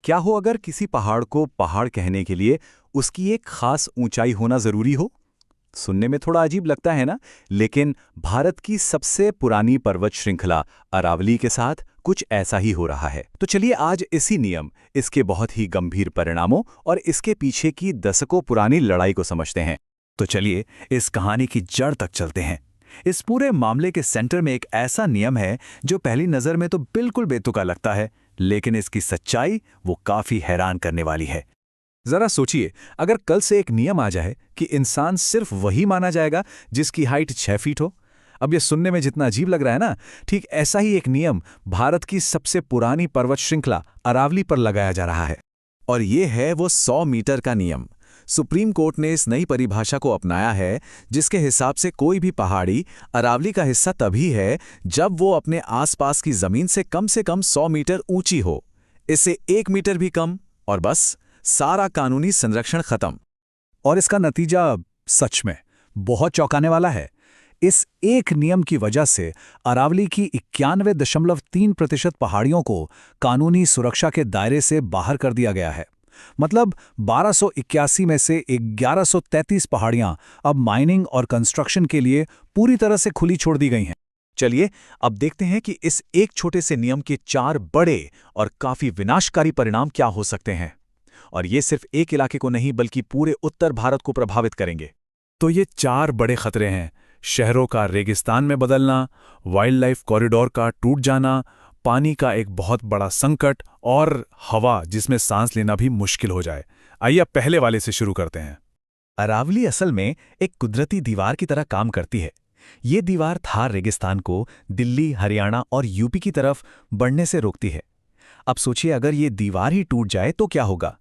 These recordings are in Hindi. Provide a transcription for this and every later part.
क्या हो अगर किसी पहाड़ को पहाड़ कहने के लिए उसकी एक खास ऊंचाई होना जरूरी हो? सुनने में थोड़ा अजीब लगता है ना, लेकिन भारत की सबसे पुरानी पर्वत श्रृंखला अरावली के साथ कुछ ऐसा ही हो रहा है। तो चलिए आज इसी नियम, इसके बहुत ही गंभीर परिणामों और इसके पीछे की दशकों पुरानी लड़ाई को समझते हैं। तो चलिए इस कहानी की जड़ तक चलते हैं। इस पूरे मामले के सेंटर में एक ऐसा नियम है जो पहली नजर में तो बिल्कुल बेतुका लगता है, लेकिन इसकी सच्चाई वो काफी हैरान करने वाली है। जरा सोचिए, अगर कल से एक नियम आ जाए कि इंसान सिर्फ वही माना जाएगा जिसकी हाइट 6 फीट हो। अब ये सुनने में जितना अजीब लग रहा है ना, ठीक ऐसा ही एक नियम भारत की सबसे पुरानी पर्वत श्रृंखला अरावली पर लगाया जा रहा है। और ये है वो 100 मीटर का नियम। सुप्रीम कोर्ट ने इस नई परिभाषा को अपनाया है, जिसके हिसाब से कोई भी पहाड़ी अरावली का हिस्सा तभी है जब वो अपने आसपास की जमीन से कम 100 मीटर ऊंची हो। इससे 1 मीटर भी कम और बस सारा कानूनी संरक्षण खत्म। और इसका नतीजा सच में बहुत चौंकाने वाला है। इस एक नियम की वजह से अरावली की 91.3% पहाड़ियों को कानूनी सुरक्षा के दायरे से बाहर कर दिया गया है। मतलब 1281 में से 1133 पहाड़ियां अब माइनिंग और कंस्ट्रक्शन के लिए पूरी तरह से खुली छोड़ दी गई हैं। चलिए अब देखते हैं कि इस एक छोटे से नियम के 4 बड़े और काफी विनाशकारी परिणाम क्या हो सकते हैं। और ये सिर्फ एक इलाके को नहीं बल्कि पूरे उत्तर भारत को प्रभावित करेंगे। तो ये 4 बड़े खतरे हैं: शहरों का रेगिस्तान में बदलना, वाइल्ड लाइफ कॉरिडोर का टूट जाना, पानी का एक बहुत बड़ा संकट और हवा जिसमें सांस लेना भी मुश्किल हो जाए। आइए अब पहले वाले से शुरू करते हैं। अरावली असल में एक कुदरती दीवार की तरह काम करती है। ये दीवार थार रेगिस्तान को दिल्ली, हरियाणा और यूपी की तरफ बढ़ने से रोकती है। अब सोचिए, अगर ये दीवार ही टूट जाए तो क्या होगा?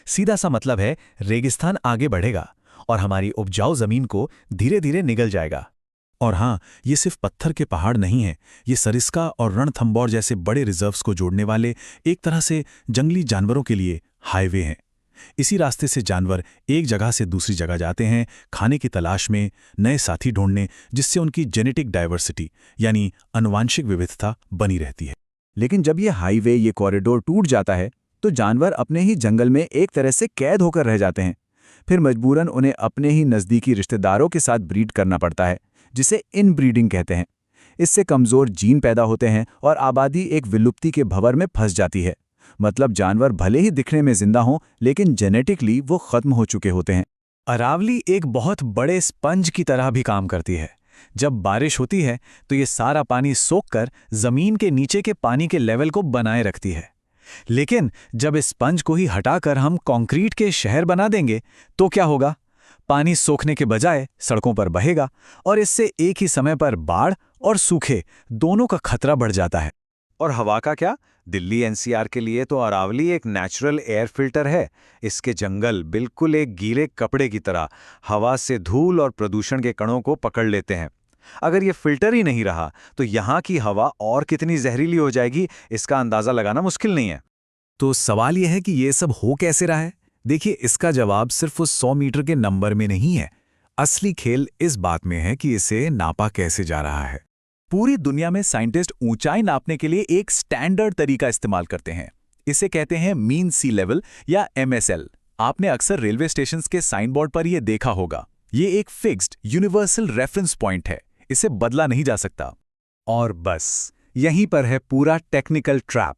सीधा सा मतलब है, रेगिस्तान आगे बढ़ेगा और हमारी उपजाऊ जमीन को धीरे धीरे निगल जाएगा। और हाँ, ये सिर्फ पत्थर के पहाड़ नहीं हैं, ये सरिस्का और रणथंबोर जैसे बड़े रिजर्व्स को जोड़ने वाले एक तरह से जंगली जानवरों के लिए हाईवे हैं। इसी रास्ते से जानवर एक जगह से दूसरी जगह जाते हैं, खाने की तलाश में, नए साथी ढूंढने, जिससे उनकी जेनेटिक डाइवर्सिटी यानी आनुवांशिक विविधता बनी रहती है। लेकिन जब ये हाईवे, ये कॉरिडोर टूट जाता है तो जानवर अपने ही जंगल में एक तरह से कैद होकर रह जाते हैं। फिर मजबूरन उन्हें अपने ही नज़दीकी रिश्तेदारों के साथ ब्रीड करना पड़ता है, जिसे इनब्रीडिंग कहते हैं। इससे कमज़ोर जीन पैदा होते हैं और आबादी एक विलुप्ति के भंवर में फंस जाती है। मतलब जानवर भले ही दिखने में जिंदा हों, लेकिन जेनेटिकली वो खत्म हो चुके होते हैं। अरावली एक बहुत बड़े स्पंज की तरह भी काम करती है। जब बारिश होती है तो ये सारा पानी सोखकर जमीन के नीचे के पानी के लेवल को बनाए रखती है। लेकिन जब इस स्पंज को ही हटाकर हम कंक्रीट के शहर बना देंगे तो क्या होगा? पानी सोखने के बजाय सड़कों पर बहेगा और इससे एक ही समय पर बाढ़ और सूखे दोनों का खतरा बढ़ जाता है। और हवा का क्या? दिल्ली एनसीआर के लिए तो अरावली एक नेचुरल एयर फिल्टर है। इसके जंगल बिल्कुल एक गीले कपड़े की तरह हवा से धूल और प्रदूषण के कणों को पकड़ लेते हैं। अगर ये फिल्टर ही नहीं रहा तो यहाँ की हवा और कितनी जहरीली हो जाएगी, इसका अंदाजा लगाना मुश्किल नहीं है। तो सवाल यह है कि ये सब हो कैसे रहा है? देखिए, इसका जवाब सिर्फ उस 100 मीटर के नंबर में नहीं है। असली खेल इस बात में है कि इसे नापा कैसे जा रहा है। पूरी दुनिया में साइंटिस्ट ऊंचाई नापने के लिए एक स्टैंडर्ड तरीका इस्तेमाल करते हैं। इसे कहते हैं मीन सी लेवल या MSL। आपने अक्सर रेलवे स्टेशन के साइन बोर्ड पर यह देखा होगा। ये एक फिक्स्ड यूनिवर्सल रेफरेंस पॉइंट है, इसे बदला नहीं जा सकता। और बस यहीं पर है पूरा टेक्निकल ट्रैप।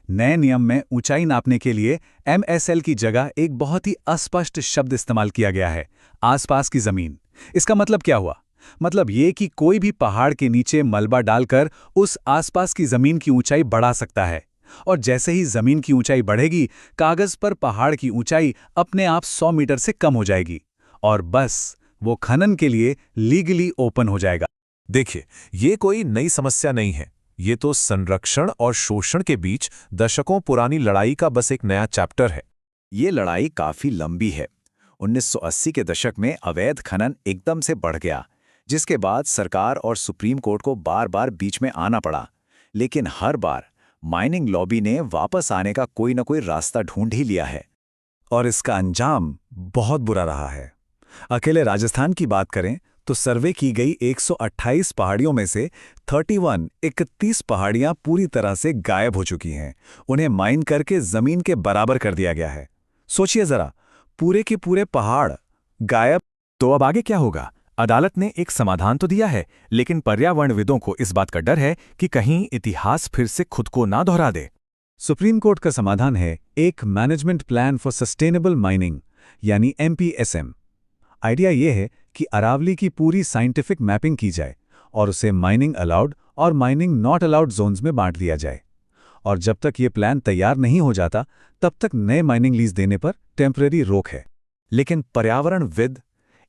नए नियम में ऊंचाई नापने के लिए MSL की जगह एक बहुत ही अस्पष्ट शब्द इस्तेमाल किया गया है, आसपास की जमीन। इसका मतलब क्या हुआ? मतलब ये कि कोई भी पहाड़ के नीचे मलबा डालकर उस आसपास की जमीन की ऊंचाई बढ़ा सकता है। और जैसे ही जमीन की ऊंचाई बढ़ेगी, कागज पर पहाड़ की ऊंचाई अपने आप 100 मीटर से कम हो जाएगी और बस वो खनन के लिए लीगली ओपन हो जाएगा। देखिए, ये कोई नई समस्या नहीं है। ये तो संरक्षण और शोषण के बीच दशकों पुरानी लड़ाई का बस एक नया चैप्टर है। ये लड़ाई काफी लंबी है। 1980 के दशक में अवैध खनन एकदम से बढ़ गया, जिसके बाद सरकार और सुप्रीम कोर्ट को बार बार बीच में आना पड़ा। लेकिन हर बार माइनिंग लॉबी ने वापस आने का कोई न कोई रास्ता ढूंढ ही लिया है। और इसका अंजाम बहुत बुरा रहा है। अकेले राजस्थान की बात करें तो सर्वे की गई 128 पहाड़ियों में से 31 पहाड़ियां पूरी तरह से गायब हो चुकी हैं। उन्हें माइन करके जमीन के बराबर कर दिया गया है। सोचिए जरा, पूरे के पूरे पहाड़ गायब। तो अब आगे क्या होगा? अदालत ने एक समाधान तो दिया है, लेकिन पर्यावरणविदों को इस बात का डर है कि कहीं इतिहास फिर से खुद को ना दोहरा दे। सुप्रीम कोर्ट का समाधान है एक management plan for sustainable mining, यानी MPSM। आइडिया यह है कि अरावली की पूरी साइंटिफिक मैपिंग की जाए और उसे माइनिंग अलाउड और माइनिंग नॉट अलाउड जोन्स में बांट दिया जाए। और जब तक ये प्लान तैयार नहीं हो जाता, तब तक नए माइनिंग लीज देने पर टेम्परेरी रोक है। लेकिन पर्यावरणविद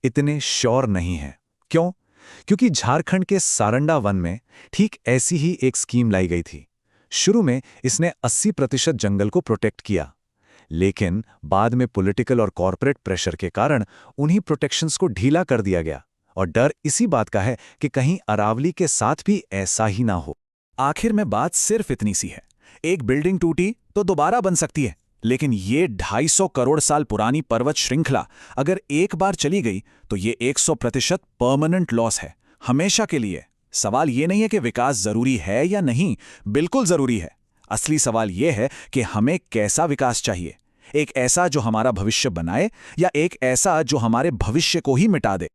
इतने श्योर नहीं हैं। क्यों? क्योंकि झारखंड के सारंडा वन में ठीक ऐसी ही एक स्कीम लाई गई थी। शुरू में इसने 80% जंगल को प्रोटेक्ट किया, लेकिन बाद में पॉलिटिकल और कॉरपोरेट प्रेशर के कारण उन्हीं प्रोटेक्शंस को ढीला कर दिया गया। और डर इसी बात का है कि कहीं अरावली के साथ भी ऐसा ही ना हो। आखिर में बात सिर्फ इतनी सी है, एक बिल्डिंग टूटी तो दोबारा बन सकती है, लेकिन ये 250 करोड़ साल पुरानी पर्वत श्रृंखला अगर एक बार चली गई तो ये 100% परमानेंट लॉस है, हमेशा के लिए। सवाल ये नहीं है कि विकास जरूरी है या नहीं, बिल्कुल जरूरी है। असली सवाल ये है कि हमें कैसा विकास चाहिए, एक ऐसा जो हमारा भविष्य बनाए या एक ऐसा जो हमारे भविष्य को ही मिटा दे।